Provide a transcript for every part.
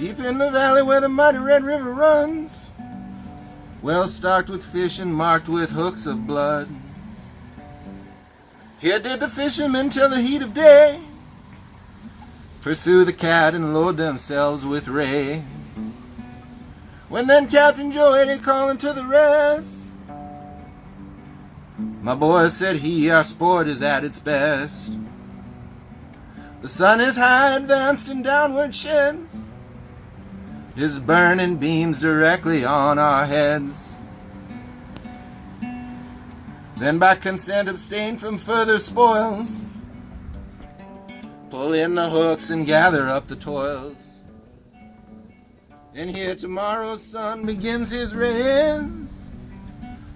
Deep in the valley where the mighty Red River runs, well stocked with fish and marked with hooks of blood. Here did the fishermen till the heat of day pursue the cat and load themselves with ray. When then Captain Joe Eddy calling to the rest, my boys, said he, our sport is at its best. The sun is high, advanced, and downward sheds his burning beams directly on our heads. Then by consent abstain from further spoils, pull in the hooks and gather up the toils. And here tomorrow's sun begins his race,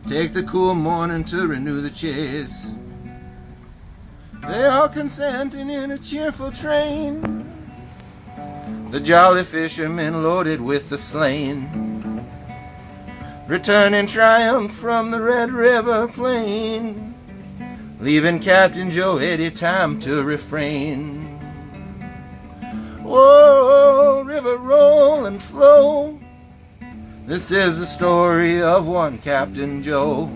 take the cool morning to renew the chase. They all consenting in a cheerful train, the jolly fishermen loaded with the slain, return in triumph from the Red River plain, leaving Captain Joe Eddy time to refrain. Whoa, river roll and flow, this is the story of one Captain Joe,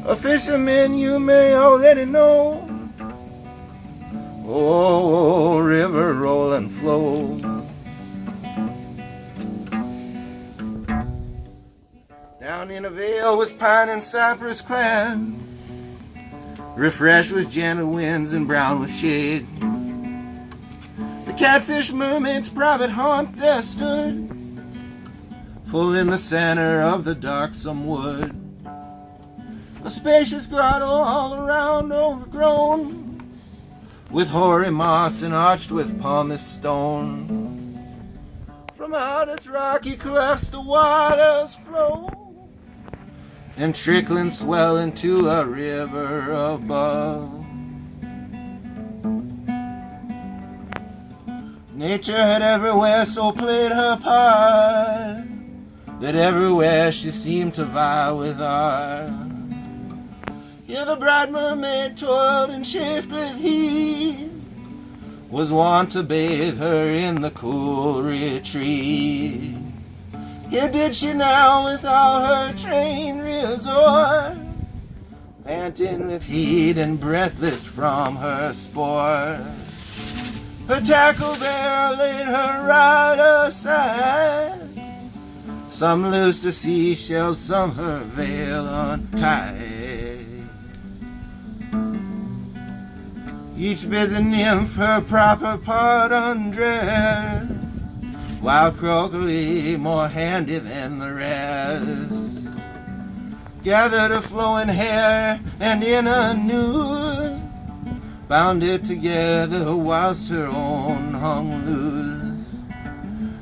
a fisherman you may already know. Oh, river roll and flow. Down in a vale with pine and cypress clad, refreshed with gentle winds and brown with shade, the Catfish Mermaid's private haunt there stood, full in the center of the darksome wood. A spacious grotto all around overgrown with hoary moss and arched with pumice stone. From out its rocky clefts the waters flow, and trickling swell into a river above. Nature had everywhere so played her part, that everywhere she seemed to vie with art. Here the bright mermaid toiled and chafed with heat, was wont to bathe her in the cool retreat. Here did she now without her train resort, panting with heat and breathless from her sport. Her tackle bearer laid her rod aside, some loosed the seashells, some her veil untied. Each busy nymph her proper part undressed, while crocodile, more handy than the rest, gathered her flowing hair and in a noose bound it together whilst her own hung loose.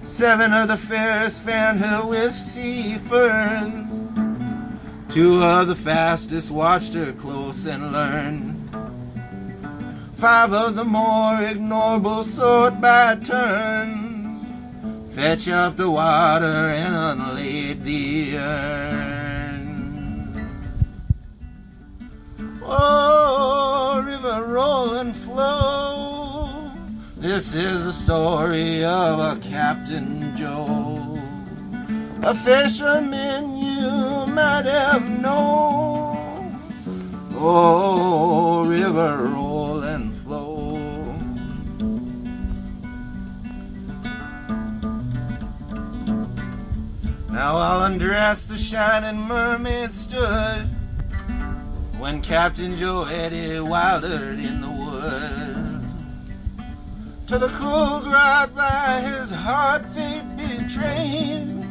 7 of the fairest fanned her with sea ferns, 2 of the fastest watched her close and learned, 5 of the more ignoble sort by turns fetch up the water and unlaid the urn. Oh, river roll and flow, this is the story of a Captain Joe, a fisherman you might have known. Oh, river roll and flow. Now all undressed the shining mermaid stood, when Captain Joe Eddy wildered in the wood. To the cool grot by his hard fate betrayed,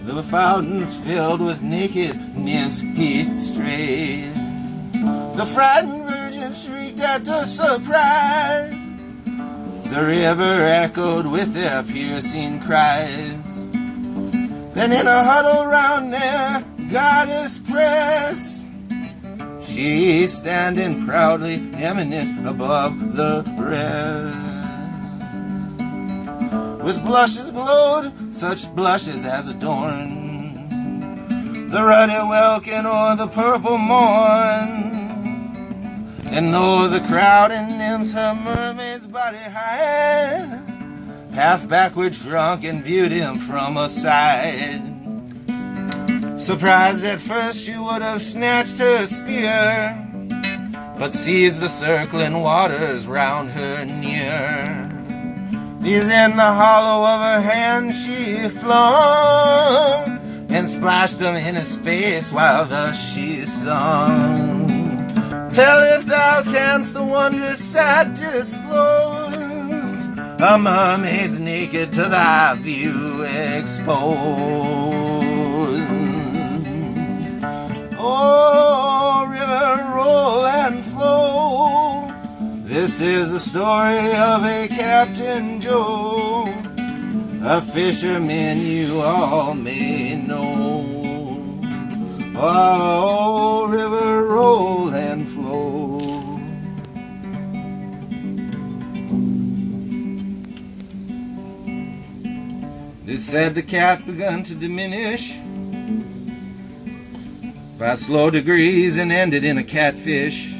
the fountains filled with naked nymphs he strayed. The frightened virgins shrieked at the surprise, the river echoed with their piercing cries. Then in a huddle round their goddess pressed, she standing proudly eminent above the rest. With blushes glowed, such blushes as adorn the ruddy welkin or the purple morn. And though the crowd and nymphs her mermaid's body hide, half backward shrunk and viewed him from a side. Surprised at first, she would have snatched her spear, but seized the circling waters round her near. These in the hollow of her hand she flung, and splashed them in his face while thus she sung. Tell if thou canst the wondrous sight disclose, a mermaid's naked to thy view exposed. Oh, river, roll and flow, this is the story of a Captain Joe, a fisherman you all may know. Oh, river, roll and flow. They said the cat begun to diminish by slow degrees and ended in a catfish.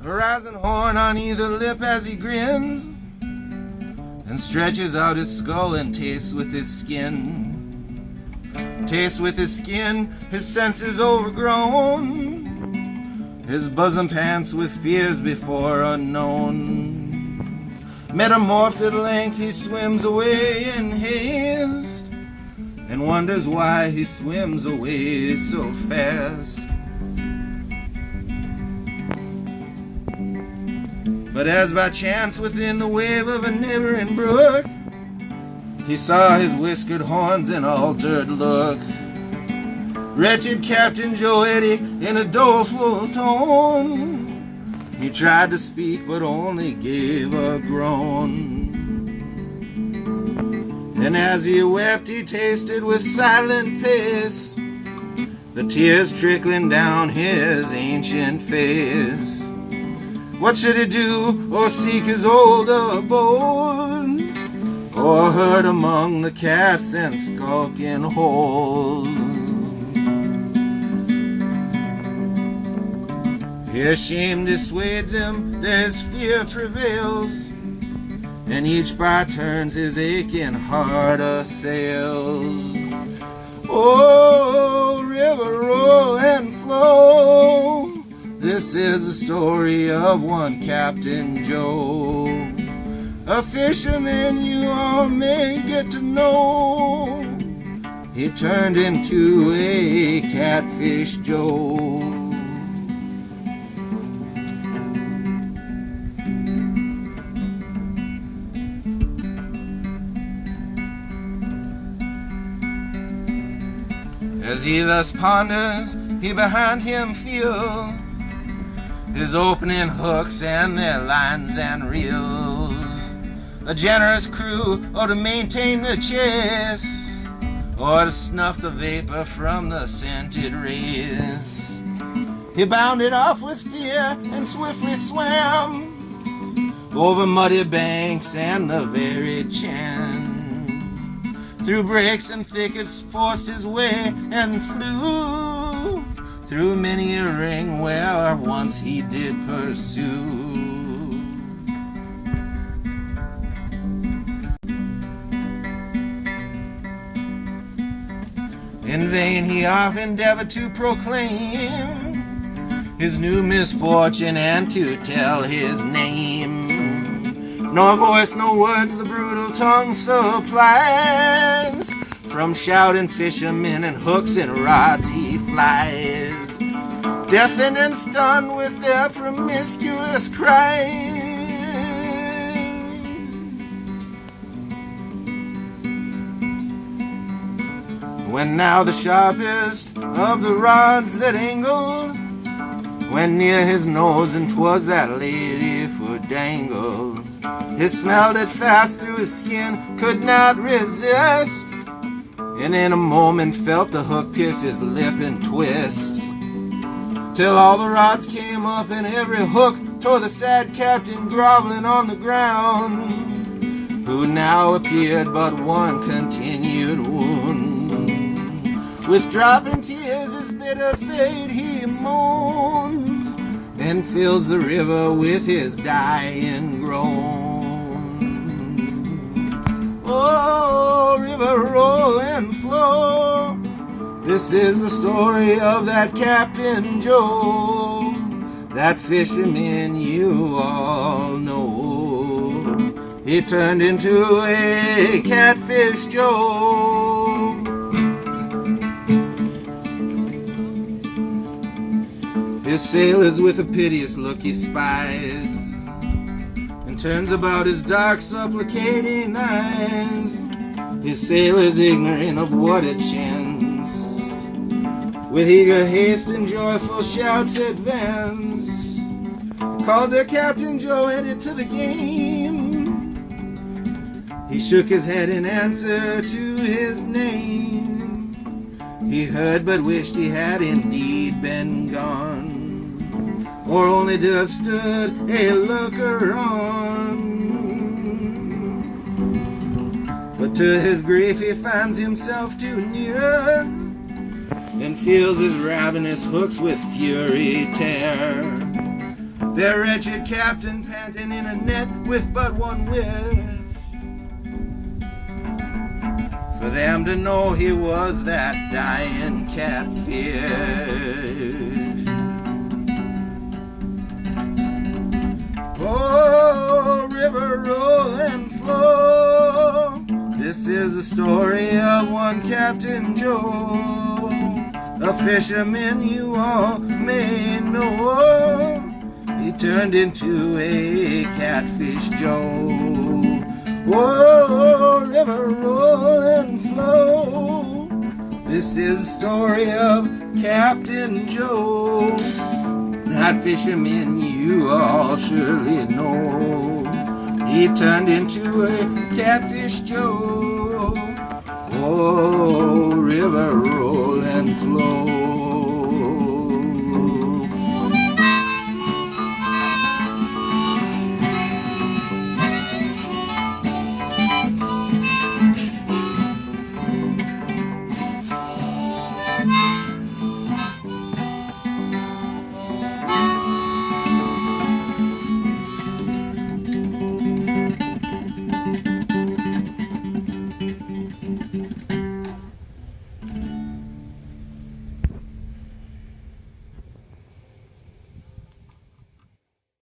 A rising horn on either lip as he grins and stretches out his skull and tastes with his skin. Tastes with his skin, his senses overgrown, his bosom pants with fears before unknown. Metamorphed at length, he swims away in haste, and wonders why he swims away so fast. But as by chance within the wave of a neighboring brook, he saw his whiskered horns and altered look. Wretched Captain Joe Eddy in a doleful tone, he tried to speak but only gave a groan. Then as he wept he tasted with silent pace the tears trickling down his ancient face. What should he do, or seek his old abode, or herd among the cats and skulking holes? Here shame dissuades him, there's fear prevails, and each by turns his aching heart assails. Oh, river, roll and flow, this is the story of one Captain Joe, a fisherman you all may get to know. He turned into a Catfish Joe. As he thus ponders, he behind him feels his opening hooks and their lines and reels. A generous crew, or to maintain the chase, or to snuff the vapor from the scented rays. He bounded off with fear and swiftly swam over muddy banks and the very Chan. Through brakes and thickets forced his way and flew through many a ring where once he did pursue. In vain he oft endeavored to proclaim his new misfortune and to tell his name. Nor voice, no words the brutal tongue supplies. From shouting fishermen and hooks and rods he flies, deafened and stunned with their promiscuous cries. When now the sharpest of the rods that angled went near his nose, and 'twas that lady foot dangled. He smelled it fast through his skin, could not resist, and in a moment felt the hook pierce his lip and twist, till all the rods came up and every hook tore the sad captain groveling on the ground, who now appeared but one continued wound. With dropping tears his bitter fate he moans, and fills the river with his dying groan. Oh, river, roll and flow. This is the story of that Captain Joe, that fisherman you all know. He turned into a catfish Joe. His sailors with a piteous look he spies, and turns about his dark supplicating eyes. His sailors ignorant of what it chance, with eager haste and joyful shouts advance, called their Captain Joe, headed to the game. He shook his head in answer to his name. He heard but wished he had indeed been gone, or only to have stood a looker on. But to his grief he finds himself too near, and feels his ravenous hooks with fury tear. Their wretched captain panting in a net with but one wish, for them to know he was that dying catfish. Oh, river, roll and flow. This is the story of one Captain Joe, a fisherman you all may know. He turned into a catfish Joe. Whoa, river, roll and flow. This is the story of Captain Joe, that fisherman you all surely know. He turned into a catfish Joe. Oh, river, roll and flow.